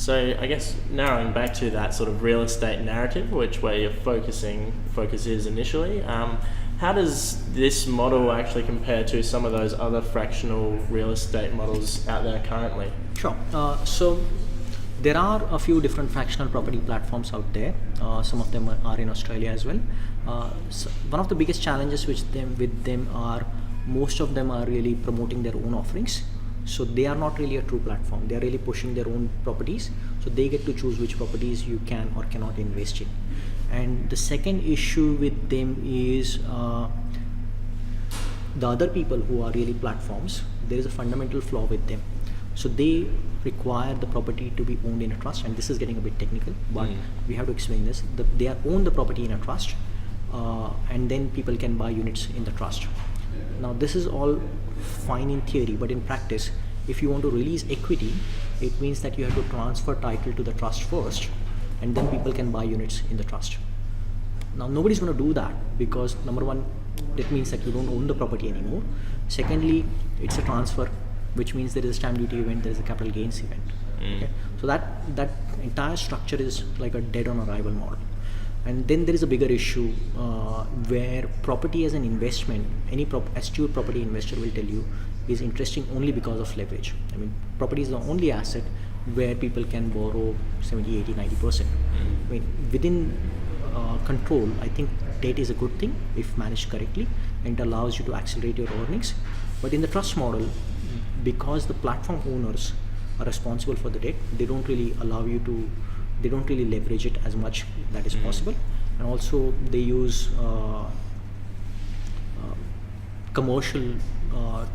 So I guess narrowing back to that sort of real estate narrative, which where your focus is initially, how does this model actually compare to some of those other fractional real estate models out there currently? Sure. So there are a few different fractional property platforms out there. Some of them are in Australia as well. So one of the biggest challenges with them are most of them are really promoting their own offerings. So they are not really a true platform. They are really pushing their own properties. So they get to choose which properties you can or cannot invest in. And the second issue with them is the other people who are really platforms, there is a fundamental flaw with them. So they require the property to be owned in a trust, and this is getting a bit technical, but we have to explain this. They own the property in a trust, and then people can buy units in the trust. Now this is all fine in theory, but in practice, if you want to release equity, it means that you have to transfer title to the trust first, and then people can buy units in the trust. Now nobody's going to do that because number one, that means that you don't own the property anymore. Secondly, it's a transfer, which means there is a stamp duty event, there is a capital gains event. Okay? So that entire structure is like a dead on arrival model. And then there is a bigger issue where property as an investment, any astute property investor will tell you, is interesting only because of leverage. I mean, property is the only asset where people can borrow 70, 80, 90%. I mean, within control, I think debt is a good thing if managed correctly, and it allows you to accelerate your earnings. But in the trust model, because the platform owners are responsible for the debt, they don't really leverage it as much that is possible. And also they use commercial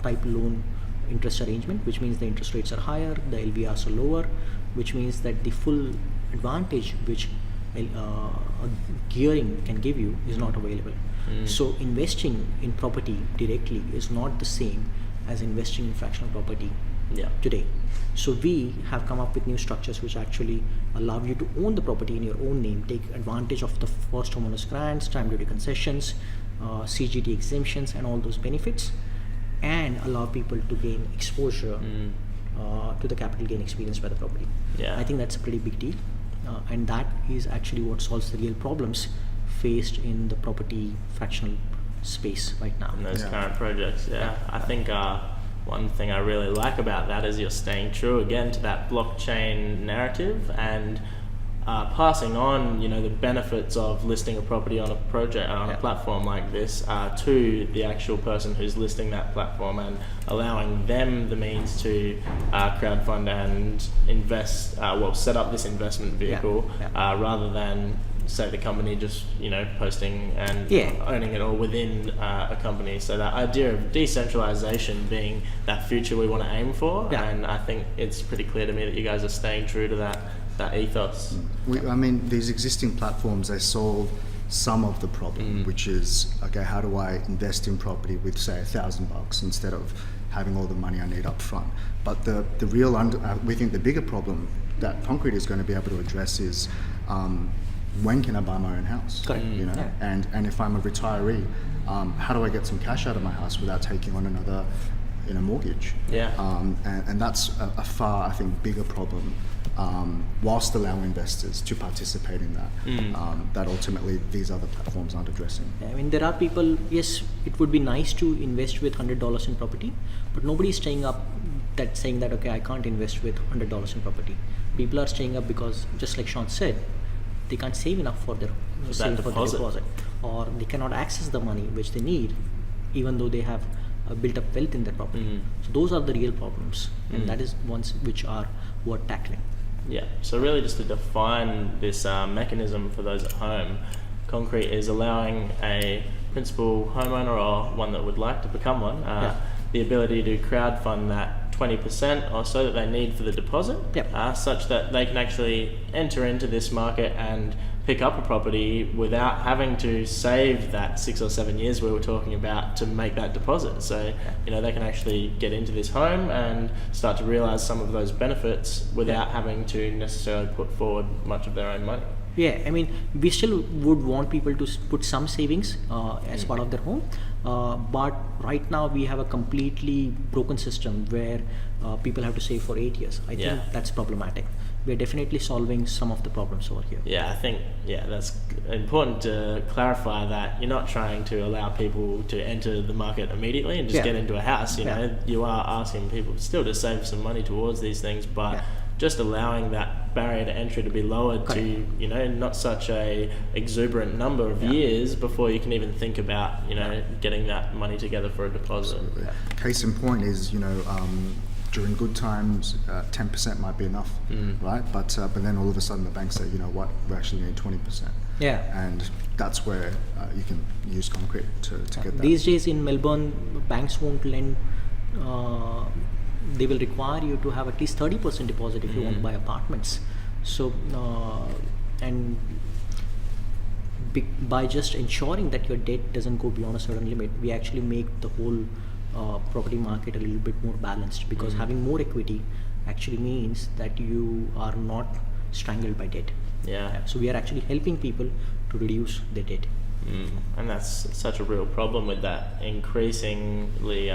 type loan interest arrangement, which means the interest rates are higher, the LVRs are lower, which means that the full advantage which gearing can give you is not available. So investing in property directly is not the same as investing in fractional property today. So we have come up with new structures which actually allow you to own the property in your own name, take advantage of the first homeowners grants, stamp duty concessions, CGT exemptions, and all those benefits, and allow people to gain exposure to the capital gain experience by the property. I think that's a pretty big deal, and that is actually what solves the real problems faced in the property fractional space right now. In those current projects, I think one thing I really like about that is you're staying true again to that blockchain narrative and passing on, the benefits of listing a property on a project on a platform like this to the actual person who's listing that platform, and allowing them the means to crowdfund and invest, set up this investment vehicle rather than say the company just posting and owning it all within a company. So that idea of decentralization being that future we want to aim for, and I think it's pretty clear to me that you guys are staying true to that ethos. I mean, these existing platforms, they solve some of the problem, which is, okay, how do I invest in property with say $1,000 instead of having all the money I need up front? But the real we think the bigger problem that Konkrete is going to be able to address is when can I buy my own house? Correct. And if I'm a retiree, how do I get some cash out of my house without taking on another mortgage? And that's a far, I think, bigger problem, whilst allowing investors to participate in that, that ultimately these other platforms aren't addressing. I mean, there are people, yes, it would be nice to invest with $100 in property, but nobody is staying up saying that, okay, I can't invest with $100 in property. People are staying up because, just like Sean said, they can't save enough for their deposit, or they cannot access the money which they need, even though they have built up wealth in their property. So those are the real problems, and that is ones which are worth tackling. So really, just to define this mechanism for those at home, Konkrete is allowing a principal homeowner or one that would like to become one the ability to crowdfund that 20% or so that they need for the deposit, such that they can actually enter into this market and pick up a property without having to save that 6 or 7 years we were talking about to make that deposit. So they can actually get into this home and start to realize some of those benefits without having to necessarily put forward much of their own money. I mean, we still would want people to put some savings as part of their home, but right now we have a completely broken system where people have to save for 8 years. I think that's problematic. we're definitely solving some of the problems over here. Yeah, I think that's important to clarify that you're not trying to allow people to enter the market immediately and just get into a house. You know, you are asking people still to save some money towards these things, but just allowing that barrier to entry to be lowered to, you know, not such a exuberant number of years before you can even think about, you know, getting that money together for a deposit. Case in point is, you know, during good times, 10% might be enough, right? But then all of a sudden the bank say, you know what, we actually need 20%. Yeah. And that's where you can use Konkrete to get that. These days in Melbourne, banks won't lend. They will require you to have at least 30% deposit if you want to buy apartments. So, by just ensuring that your debt doesn't go beyond a certain limit, we actually make the whole property market a little bit more balanced, because having more equity actually means that you are not strangled by debt. So we are actually helping people to reduce their debt. And that's such a real problem with that increasingly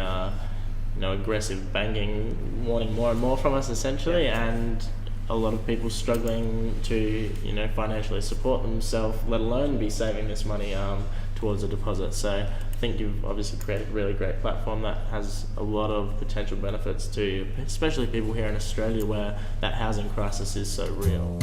aggressive banking wanting more and more from us essentially, and a lot of people struggling to financially support themselves, let alone be saving this money towards a deposit. So I think you've obviously created a really great platform that has a lot of potential benefits to especially people here in Australia where that housing crisis is so real.